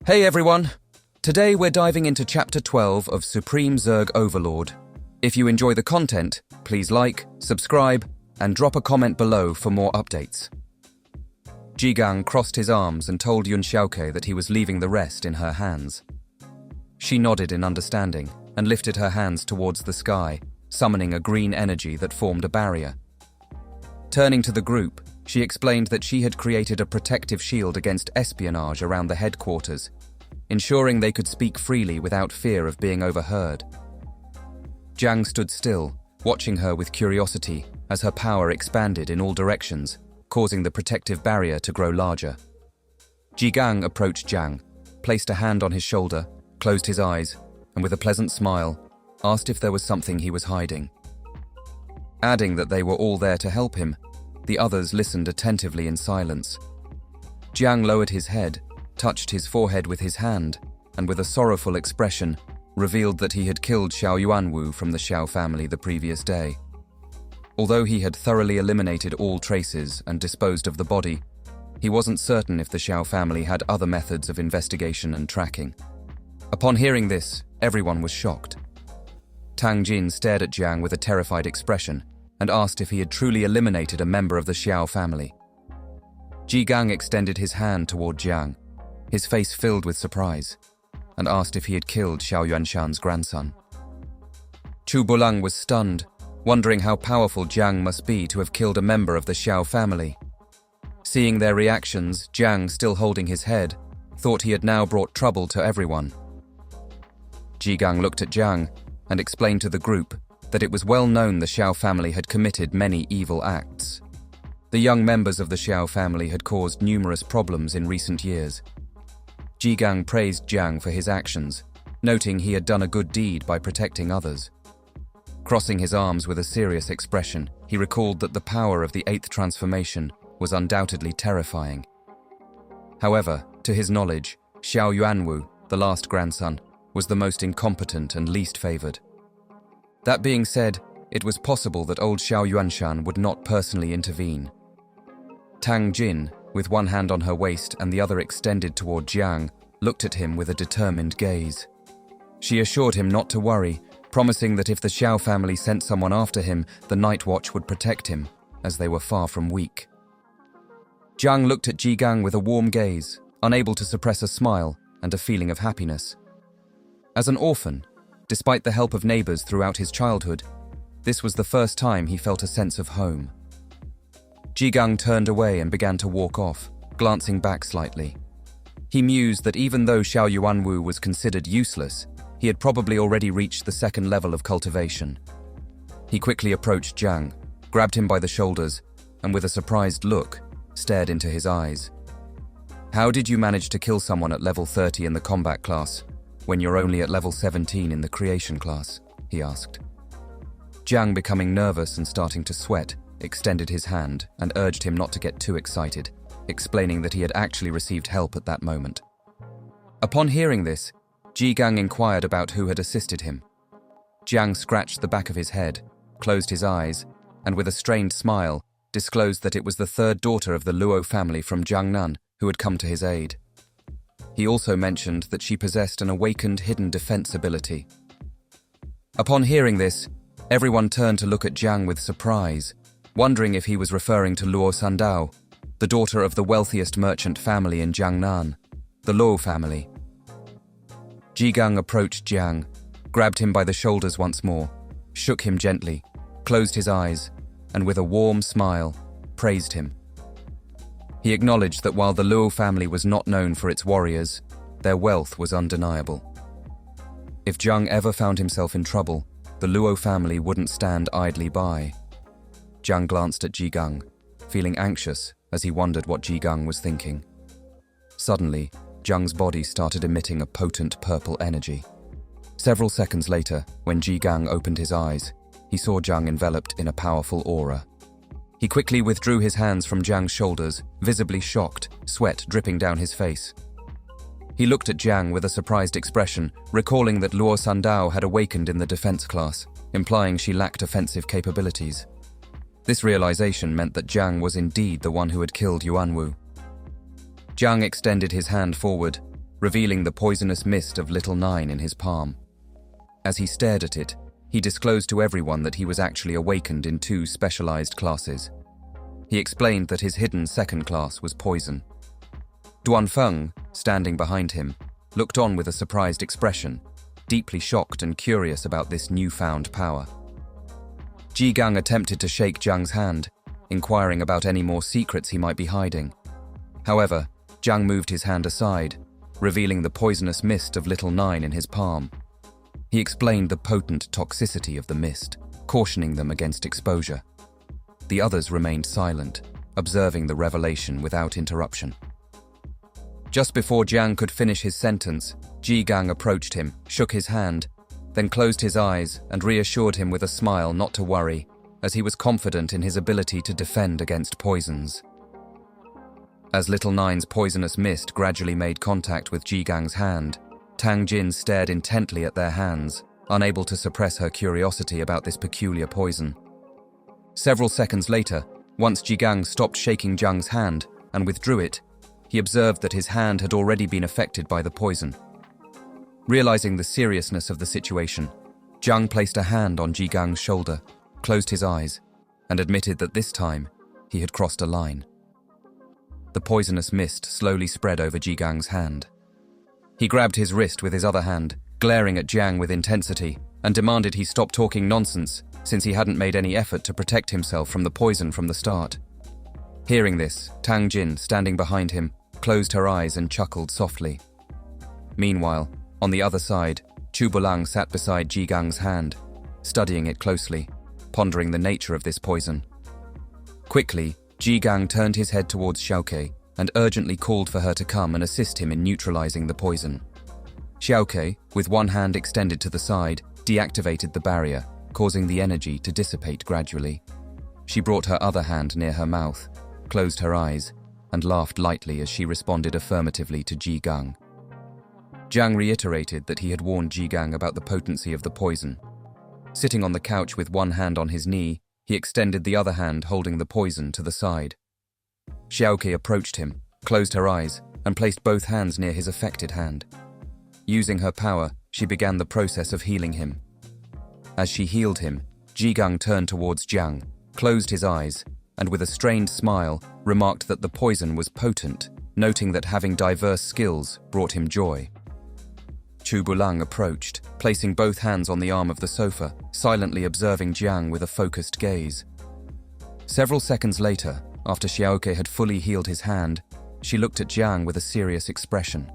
Hey everyone! Today we're diving into Chapter 12 of Supreme Zerg Overlord. If you enjoy the content, please like, subscribe, and drop a comment below for more updates. Jiang crossed his arms and told Yun Xiaoke that he was leaving the rest in her hands. She nodded in understanding and lifted her hands towards the sky, summoning a green energy that formed a barrier. Turning to the group, she explained that she had created a protective shield against espionage around the headquarters, ensuring they could speak freely without fear of being overheard. Jang stood still, watching her with curiosity as her power expanded in all directions, causing the protective barrier to grow larger. Jiang approached Jang, placed a hand on his shoulder, closed his eyes, and with a pleasant smile, asked if there was something he was hiding. Adding that they were all there to help him, the others listened attentively in silence. Jiang lowered his head, touched his forehead with his hand, and with a sorrowful expression, revealed that he had killed Xiao Yuanwu from the Xiao family the previous day. Although he had thoroughly eliminated all traces and disposed of the body, he wasn't certain if the Xiao family had other methods of investigation and tracking. Upon hearing this, everyone was shocked. Tang Jin stared at Jiang with a terrified expression and asked if he had truly eliminated a member of the Xiao family. Jiang extended his hand toward Jiang, his face filled with surprise, and asked if he had killed Xiao Yuanshan's grandson. Chu Bulang was stunned, wondering how powerful Jiang must be to have killed a member of the Xiao family. Seeing their reactions, Jiang, still holding his head, thought he had now brought trouble to everyone. Jiang looked at Jiang and explained to the group that it was well known the Xiao family had committed many evil acts. The young members of the Xiao family had caused numerous problems in recent years. Jiang praised Jiang for his actions, noting he had done a good deed by protecting others. Crossing his arms with a serious expression, he recalled that the power of the 8th transformation was undoubtedly terrifying. However, to his knowledge, Xiao Yuanwu, the last grandson, was the most incompetent and least favored. That being said, it was possible that old Xiao Yuanshan would not personally intervene. Tang Jin, with one hand on her waist and the other extended toward Jiang, looked at him with a determined gaze. She assured him not to worry, promising that if the Xiao family sent someone after him, the Night Watch would protect him, as they were far from weak. Jiang looked at Jiang with a warm gaze, unable to suppress a smile and a feeling of happiness. As an orphan, despite the help of neighbors throughout his childhood, this was the first time he felt a sense of home. Jiang turned away and began to walk off, glancing back slightly. He mused that even though Xiao Yuanwu was considered useless, he had probably already reached the 2nd level of cultivation. He quickly approached Jiang, grabbed him by the shoulders, and with a surprised look, stared into his eyes. "How did you manage to kill someone at level 30 in the combat class, when you're only at level 17 in the creation class?" he asked. Jiang, becoming nervous and starting to sweat, extended his hand and urged him not to get too excited, explaining that he had actually received help at that moment. Upon hearing this, Jiang inquired about who had assisted him. Jiang scratched the back of his head, closed his eyes, and with a strained smile, disclosed that it was the 3rd daughter of the Luo family from Jiangnan who had come to his aid. He also mentioned that she possessed an awakened hidden defense ability. Upon hearing this, everyone turned to look at Jiang with surprise, wondering if he was referring to Luo Sandao, the daughter of the wealthiest merchant family in Jiangnan, the Luo family. Jiang approached Jiang, grabbed him by the shoulders once more, shook him gently, closed his eyes, and with a warm smile, praised him. He acknowledged that while the Luo family was not known for its warriors, their wealth was undeniable. If Jiang ever found himself in trouble, the Luo family wouldn't stand idly by. Jiang glanced at Jiang, feeling anxious as he wondered what Jiang was thinking. Suddenly, Jiang's body started emitting a potent purple energy. Several seconds later, when Jiang opened his eyes, he saw Jiang enveloped in a powerful aura. He quickly withdrew his hands from Jiang's shoulders, visibly shocked, sweat dripping down his face. He looked at Jiang with a surprised expression, recalling that Luo Sandao had awakened in the defense class, implying she lacked offensive capabilities. This realization meant that Jiang was indeed the one who had killed Yuanwu. Jiang extended his hand forward, revealing the poisonous mist of Little Nine in his palm. As he stared at it, he disclosed to everyone that he was actually awakened in 2 specialized classes. He explained that his hidden second class was poison. Duanfeng, standing behind him, looked on with a surprised expression, deeply shocked and curious about this newfound power. Jiang attempted to shake Jiang's hand, inquiring about any more secrets he might be hiding. However, Jiang moved his hand aside, revealing the poisonous mist of Little Nine in his palm. He explained the potent toxicity of the mist, cautioning them against exposure. The others remained silent, observing the revelation without interruption. Just before Jiang could finish his sentence, Jiang approached him, shook his hand, then closed his eyes and reassured him with a smile not to worry, as he was confident in his ability to defend against poisons. As Little Nine's poisonous mist gradually made contact with Jiang's hand, Tang Jin stared intently at their hands, unable to suppress her curiosity about this peculiar poison. Several seconds later, once Jiang stopped shaking Jiang's hand and withdrew it, he observed that his hand had already been affected by the poison. Realizing the seriousness of the situation, Jiang placed a hand on Jiang's shoulder, closed his eyes, and admitted that this time he had crossed a line. The poisonous mist slowly spread over Jiang's hand. He grabbed his wrist with his other hand, glaring at Jiang with intensity, and demanded he stop talking nonsense, since he hadn't made any effort to protect himself from the poison from the start. Hearing this, Tang Jin, standing behind him, closed her eyes and chuckled softly. Meanwhile, on the other side, Chu Bulang sat beside Jiang's hand, studying it closely, pondering the nature of this poison. Quickly, Jiang turned his head towards Xiao and urgently called for her to come and assist him in neutralizing the poison. Xiao, with one hand extended to the side, deactivated the barrier, causing the energy to dissipate gradually. She brought her other hand near her mouth, closed her eyes, and laughed lightly as she responded affirmatively to Jiang. Jiang reiterated that he had warned Jiang about the potency of the poison. Sitting on the couch with one hand on his knee, he extended the other hand holding the poison to the side. Xiao approached him, closed her eyes, and placed both hands near his affected hand. Using her power, she began the process of healing him. As she healed him, Jiang turned towards Jiang, closed his eyes, and with a strained smile, remarked that the poison was potent, noting that having diverse skills brought him joy. Chu Bulang approached, placing both hands on the arm of the sofa, silently observing Jiang with a focused gaze. Several seconds later, after Xiao had fully healed his hand, she looked at Jiang with a serious expression.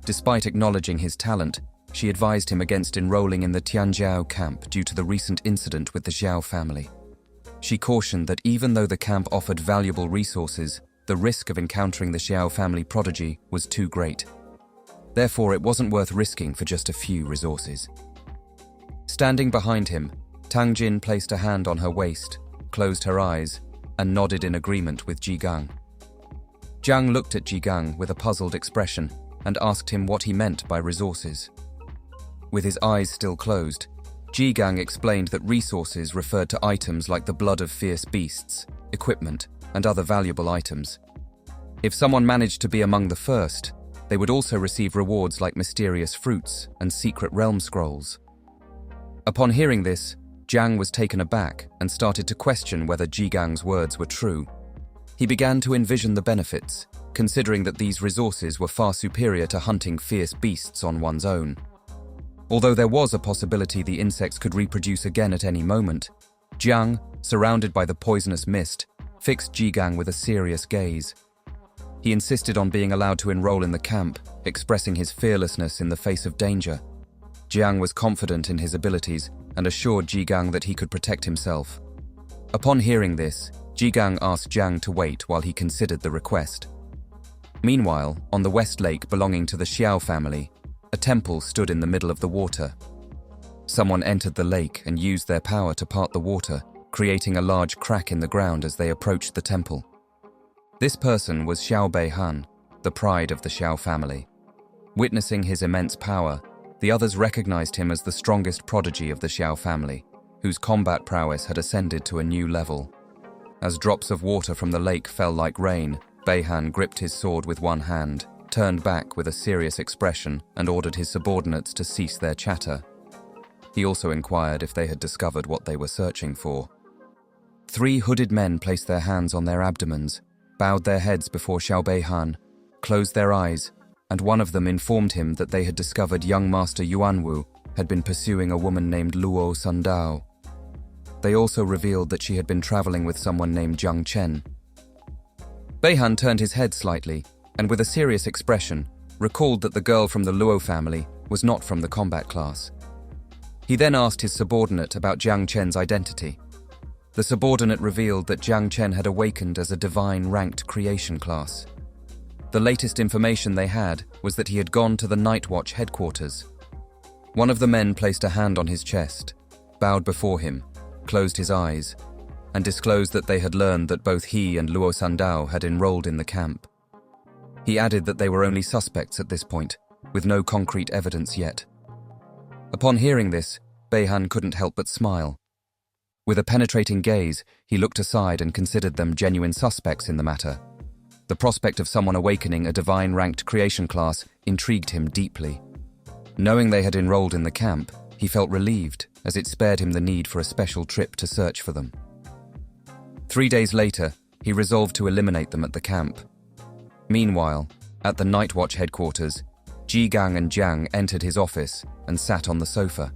Despite acknowledging his talent, she advised him against enrolling in the Tianjiao camp due to the recent incident with the Xiao family. She cautioned that even though the camp offered valuable resources, the risk of encountering the Xiao family prodigy was too great. Therefore, it wasn't worth risking for just a few resources. Standing behind him, Tang Jin placed a hand on her waist, closed her eyes, and nodded in agreement with Jiang. Jiang looked at Jiang with a puzzled expression and asked him what he meant by resources. With his eyes still closed, Jiang explained that resources referred to items like the blood of fierce beasts, equipment, and other valuable items. If someone managed to be among the first, they would also receive rewards like mysterious fruits and secret realm scrolls. Upon hearing this, Jiang was taken aback and started to question whether Jiang's words were true. He began to envision the benefits, considering that these resources were far superior to hunting fierce beasts on one's own. Although there was a possibility the insects could reproduce again at any moment, Jiang, surrounded by the poisonous mist, fixed Jiang with a serious gaze. He insisted on being allowed to enroll in the camp, expressing his fearlessness in the face of danger. Jiang was confident in his abilities and assured Jiang that he could protect himself. Upon hearing this, Jiang asked Jiang to wait while he considered the request. Meanwhile, on the west lake belonging to the Xiao family, a temple stood in the middle of the water. Someone entered the lake and used their power to part the water, creating a large crack in the ground as they approached the temple. This person was Xiao Beihan, the pride of the Xiao family. Witnessing his immense power, the others recognized him as the strongest prodigy of the Xiao family, whose combat prowess had ascended to a new level. As drops of water from the lake fell like rain, Beihan gripped his sword with one hand, turned back with a serious expression and ordered his subordinates to cease their chatter. He also inquired if they had discovered what they were searching for. 3 hooded men placed their hands on their abdomens, bowed their heads before Xiao Beihan, closed their eyes, and one of them informed him that they had discovered young Master Yuanwu had been pursuing a woman named Luo Sandao. They also revealed that she had been traveling with someone named Jiang Chen. Beihan turned his head slightly, and with a serious expression, recalled that the girl from the Luo family was not from the combat class. He then asked his subordinate about Jiang Chen's identity. The subordinate revealed that Jiang Chen had awakened as a divine ranked creation class. The latest information they had was that he had gone to the Night Watch headquarters. One of the men placed a hand on his chest, bowed before him, closed his eyes, and disclosed that they had learned that both he and Luo Sandao had enrolled in the camp. He added that they were only suspects at this point, with no concrete evidence yet. Upon hearing this, Beihan couldn't help but smile. With a penetrating gaze, he looked aside and considered them genuine suspects in the matter. The prospect of someone awakening a divine-ranked creation class intrigued him deeply. Knowing they had enrolled in the camp, he felt relieved, as it spared him the need for a special trip to search for them. 3 days later, he resolved to eliminate them at the camp. Meanwhile, at the Night Watch headquarters, Jiang and Jang entered his office and sat on the sofa.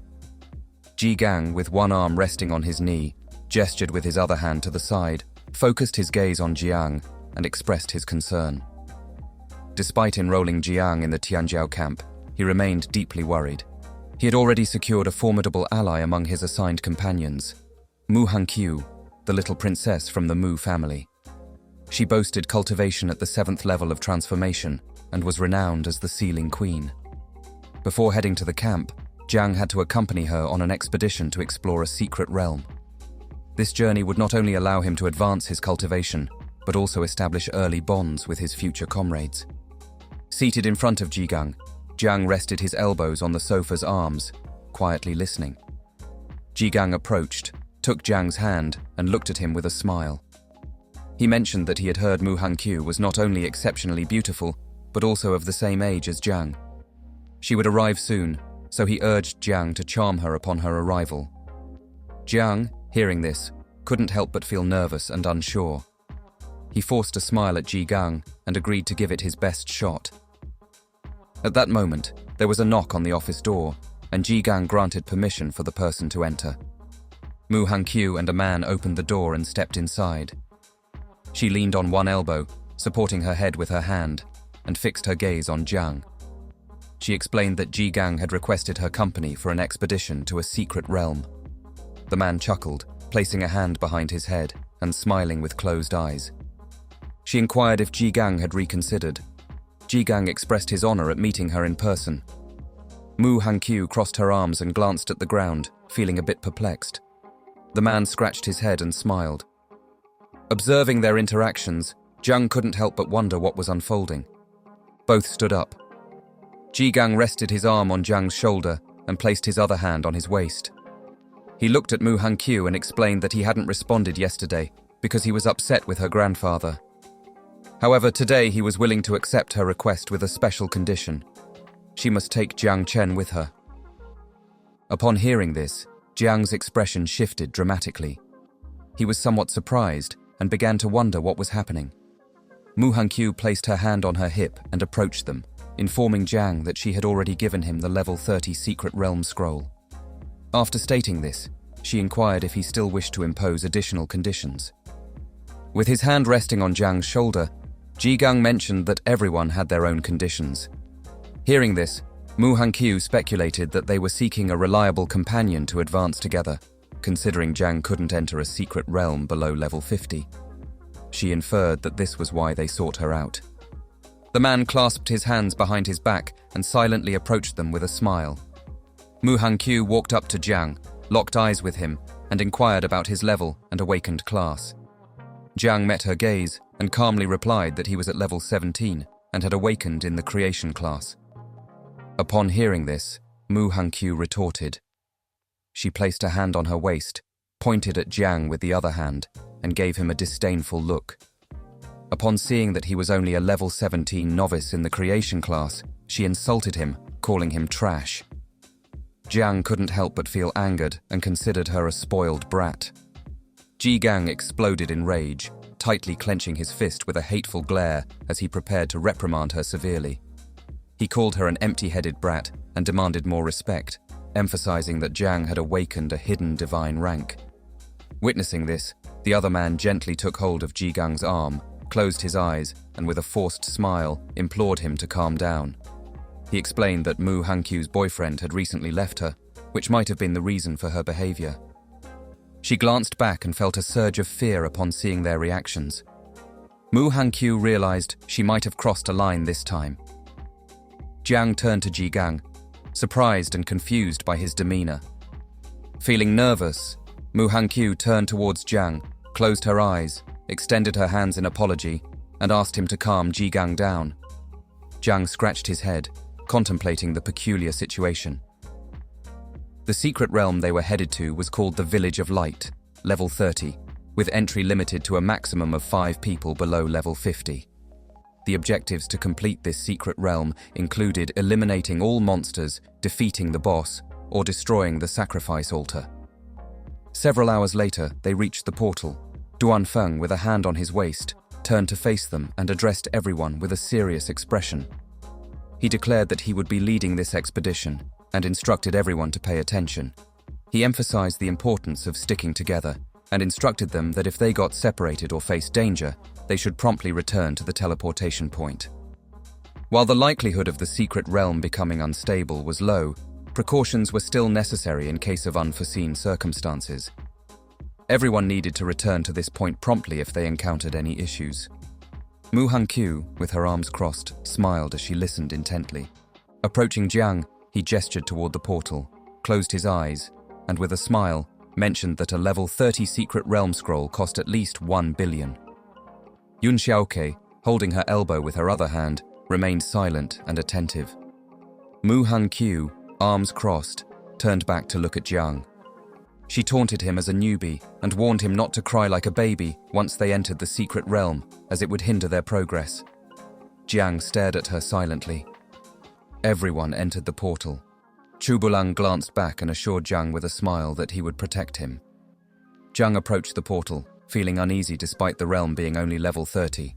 Jiang, with one arm resting on his knee, gestured with his other hand to the side, focused his gaze on Jiang, and expressed his concern. Despite enrolling Jiang in the Tianjiao camp, he remained deeply worried. He had already secured a formidable ally among his assigned companions, Mu Hanqiu, the little princess from the Mu family. She boasted cultivation at the 7th level of transformation and was renowned as the Sealing Queen. Before heading to the camp, Jang had to accompany her on an expedition to explore a secret realm. This journey would not only allow him to advance his cultivation, but also establish early bonds with his future comrades. Seated in front of Jiang, Jang rested his elbows on the sofa's arms, quietly listening. Jiang approached, took Jang's hand, and looked at him with a smile. He mentioned that he had heard Mu Hanqiu was not only exceptionally beautiful, but also of the same age as Jang. She would arrive soon, so he urged Jang to charm her upon her arrival. Jiang, hearing this, couldn't help but feel nervous and unsure. He forced a smile at Jiang and agreed to give it his best shot. At that moment, there was a knock on the office door, and Jiang granted permission for the person to enter. Mu Hanqiu and a man opened the door and stepped inside. She leaned on one elbow, supporting her head with her hand, and fixed her gaze on Jiang. She explained that Jiang had requested her company for an expedition to a secret realm. The man chuckled, placing a hand behind his head and smiling with closed eyes. She inquired if Jiang had reconsidered. Jiang expressed his honor at meeting her in person. Mu Hanqiu crossed her arms and glanced at the ground, feeling a bit perplexed. The man scratched his head and smiled. Observing their interactions, Jiang couldn't help but wonder what was unfolding. Both stood up. Jiang rested his arm on Jiang's shoulder and placed his other hand on his waist. He looked at Mu Hanqiu and explained that he hadn't responded yesterday because he was upset with her grandfather. However, today he was willing to accept her request with a special condition. She must take Jiang Chen with her. Upon hearing this, Jiang's expression shifted dramatically. He was somewhat surprised and began to wonder what was happening. Mu Hanqiu placed her hand on her hip and approached them, informing Jiang that she had already given him the level 30 secret realm scroll. After stating this, she inquired if he still wished to impose additional conditions. With his hand resting on Jiang's shoulder, Jiang mentioned that everyone had their own conditions. Hearing this, Mu Hanqiu speculated that they were seeking a reliable companion to advance together, considering Jiang couldn't enter a secret realm below level 50. She inferred that this was why they sought her out. The man clasped his hands behind his back and silently approached them with a smile. Mu Hanqiu walked up to Jiang, locked eyes with him, and inquired about his level and awakened class. Jiang met her gaze and calmly replied that he was at level 17 and had awakened in the creation class. Upon hearing this, Mu Hanqiu retorted. She placed a hand on her waist, pointed at Jiang with the other hand, and gave him a disdainful look. Upon seeing that he was only a level 17 novice in the creation class, she insulted him, calling him trash. Jiang couldn't help but feel angered and considered her a spoiled brat. Jiang exploded in rage, tightly clenching his fist with a hateful glare as he prepared to reprimand her severely. He called her an empty-headed brat and demanded more respect, emphasizing that Jiang had awakened a hidden divine rank. Witnessing this, the other man gently took hold of Jiang's arm, closed his eyes, and with a forced smile, implored him to calm down. He explained that Mu Hanqiu's boyfriend had recently left her, which might have been the reason for her behavior. She glanced back and felt a surge of fear upon seeing their reactions. Mu Hanqiu realized she might have crossed a line this time. Jiang turned to Jiang, surprised and confused by his demeanor. Feeling nervous, Mu Hanqiu turned towards Jiang, closed her eyes, extended her hands in apology, and asked him to calm Jiang down. Jiang scratched his head, contemplating the peculiar situation. The secret realm they were headed to was called the Village of Light, level 30, with entry limited to a maximum of 5 people below level 50. The objectives to complete this secret realm included eliminating all monsters, defeating the boss, or destroying the sacrifice altar. Several hours later, they reached the portal. Duanfeng, with a hand on his waist, turned to face them and addressed everyone with a serious expression. He declared that he would be leading this expedition and instructed everyone to pay attention. He emphasized the importance of sticking together and instructed them that if they got separated or faced danger, they should promptly return to the teleportation point. While the likelihood of the secret realm becoming unstable was low, precautions were still necessary in case of unforeseen circumstances. Everyone needed to return to this point promptly if they encountered any issues. Mu Hanqiu, with her arms crossed, smiled as she listened intently. Approaching Jiang, he gestured toward the portal, closed his eyes, and with a smile, mentioned that a level 30 secret realm scroll cost at least 1 billion. Yun Xiaoke, holding her elbow with her other hand, remained silent and attentive. Mu Hanqiu, arms crossed, turned back to look at Jiang. She taunted him as a newbie and warned him not to cry like a baby once they entered the secret realm, as it would hinder their progress. Jiang stared at her silently. Everyone entered the portal. Chubulang glanced back and assured Jiang with a smile that he would protect him. Jiang approached the portal, feeling uneasy despite the realm being only level 30,